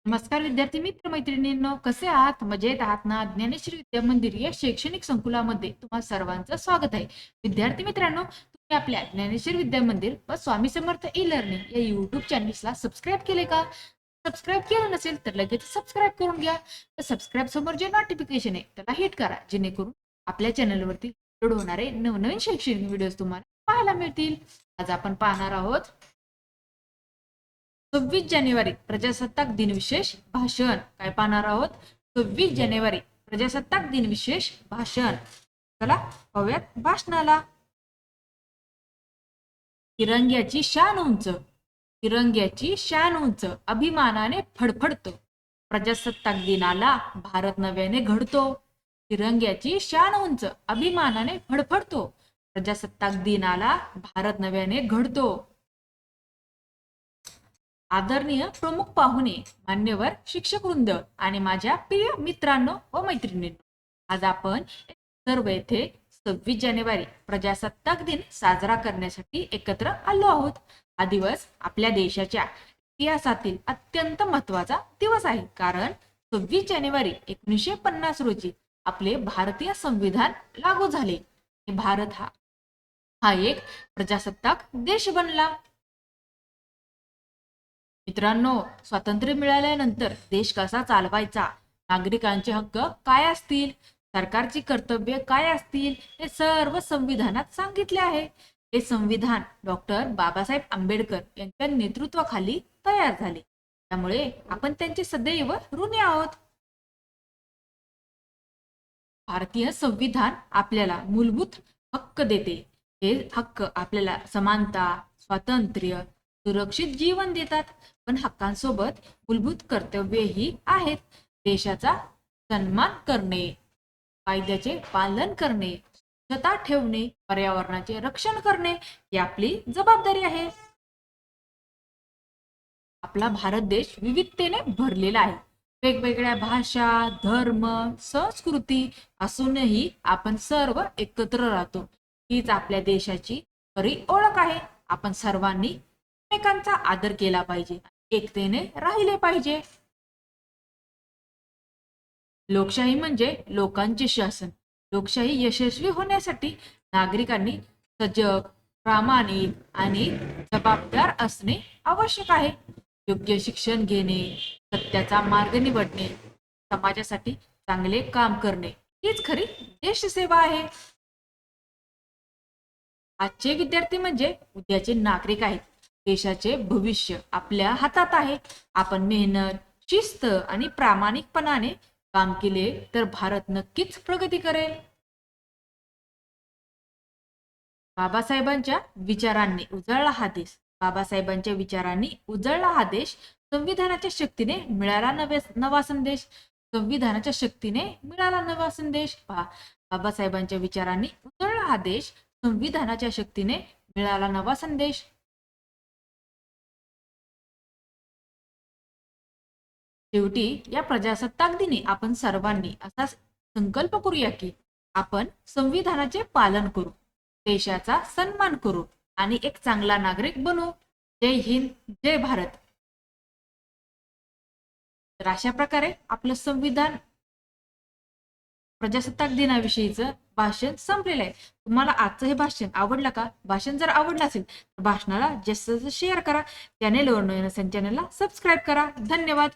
नमस्कार विद्यार्थी मित्र मैत्रिणींनो, कसे आहात? मजेत आहात ना? ज्ञानेश्वरी विद्या मंदिर या शैक्षणिक संकुलामध्ये तुम्हा सर्वांचं स्वागत आहे. विद्यार्थी मित्रांनो, तुम्ही आपल्या ज्ञानेश्वरी विद्या मंदिर व स्वामी समर्थ ई लर्निंग या युट्यूब चॅनल्सला सबस्क्राईब केले का? सबस्क्राईब केलं नसेल तर लगेच सबस्क्राईब करून घ्या. तर सबस्क्राईब समोर जे नोटिफिकेशन आहे त्याला हिट करा, जेणेकरून आपल्या चॅनलवरती अपलोड होणारे नवनवीन शैक्षणिक व्हिडिओज तुम्हाला पाहायला मिळतील. आज आपण पाहणार आहोत 26 जानेवारी प्रजासत्ताक दिन विशेष भाषण. काय पाहणार आहोत? 26 जानेवारी प्रजासत्ताक दिन विशेष भाषण. चला पाहूयात भाषणाला. तिरंग्याची शान उंच, तिरंग्याची शान उंच अभिमानाने फडफडतो. प्रजासत्ताक दिनाला भारत नव्याने घडतो. तिरंग्याची शान उंच अभिमानाने फडफडतो. प्रजासत्ताक दिनाला भारत नव्याने घडतो. आदरणीय प्रमुख पाहुणे, मान्यवर शिक्षक वृंद आणि माझ्या प्रिय मित्रांनो व मैत्रिणींनो, आज आपण सर्व येथे 26 जानेवारी प्रजासत्ताक दिन साजरा करण्यासाठी एकत्र आलो आहोत. हा दिवस आपल्या देशाच्या इतिहासातील अत्यंत महत्वाचा दिवस आहे, कारण 26 जानेवारी 1950 रोजी आपले भारतीय संविधान लागू झाले. भारत हा एक प्रजासत्ताक देश बनला. मित्रांनो, स्वातंत्र्य मिळाल्यानंतर देश कसा चालवायचा, नागरिकांचे हक्क काय असतील, सरकारची कर्तव्य काय असतील, हे सर्व संविधानात सांगितले आहे. हे संविधान डॉक्टर बाबासाहेब आंबेडकर यांच्या नेतृत्वाखाली तयार झाले. त्यामुळे आपण त्यांचे सदैव ऋणी आहोत. भारतीय संविधान आपल्याला मूलभूत हक्क देते. हे हक्क आपल्याला समानता, स्वातंत्र्य, सुरक्षित जीवन देतात. पण हक्कांसोबत मूलभूत कर्तव्यही आहेत. देशाचा सन्मान करणे, कायद्याचे पालन करणे, स्वच्छता ठेवणे, पर्यावरणाचे रक्षण करणे ही आपली जबाबदारी आहे. आपला भारत देश विविधतेने भरलेला आहे. वेगवेगळ्या भाषा, धर्म, संस्कृती असूनही आपण सर्व एकत्र राहतो. हीच आपल्या देशाची खरी ओळख आहे. आपण सर्वांनी एकमेकांचा आदर केला पाहिजे, एकतेने राहिले पाहिजे. लोकशाही म्हणजे लोकांचे शासन. लोकशाही यशस्वी होण्यासाठी नागरिकांनी सजग, प्रामाणिक आणि जबाबदार असणे आवश्यक आहे. योग्य शिक्षण घेणे, सत्याचा मार्ग निवडणे, समाजासाठी चांगले काम करणे हीच खरी देशसेवा आहे. आजचे विद्यार्थी म्हणजे उद्याचे नागरिक आहेत. देशाचे भविष्य आपल्या हातात आहे. आपण मेहनत, शिस्त आणि प्रामाणिकपणाने काम केले तर भारत नक्कीच प्रगती करेल. बाबासाहेबांच्या विचारांनी उजळला हा देश. बाबासाहेबांच्या विचारांनी उजळला हा देश. संविधानाच्या शक्तीने मिळाला नवा संदेश. संविधानाच्या शक्तीने मिळाला नवा संदेश. पहा, बाबासाहेबांच्या विचारांनी उजळला हा देश. संविधानाच्या शक्तीने मिळाला नवा संदेश. शेवटी या प्रजासत्ताक दिनी आपण सर्वांनी असा संकल्प करूया की आपण संविधानाचे पालन करू, देशाचा सन्मान करू आणि एक चांगला नागरिक बनू. जय हिंद, जय भारत. तर अशा प्रकारे आपलं संविधान प्रजासत्ताक दिनाविषयीचं भाषण संपलेलं आहे. तुम्हाला आजचं हे भाषण आवडलं का? भाषण जर आवडलं असेल तर भाषणाला जास्त शेअर करा. चॅनेलवर नवीन असेल चॅनेलला सबस्क्राईब करा. धन्यवाद.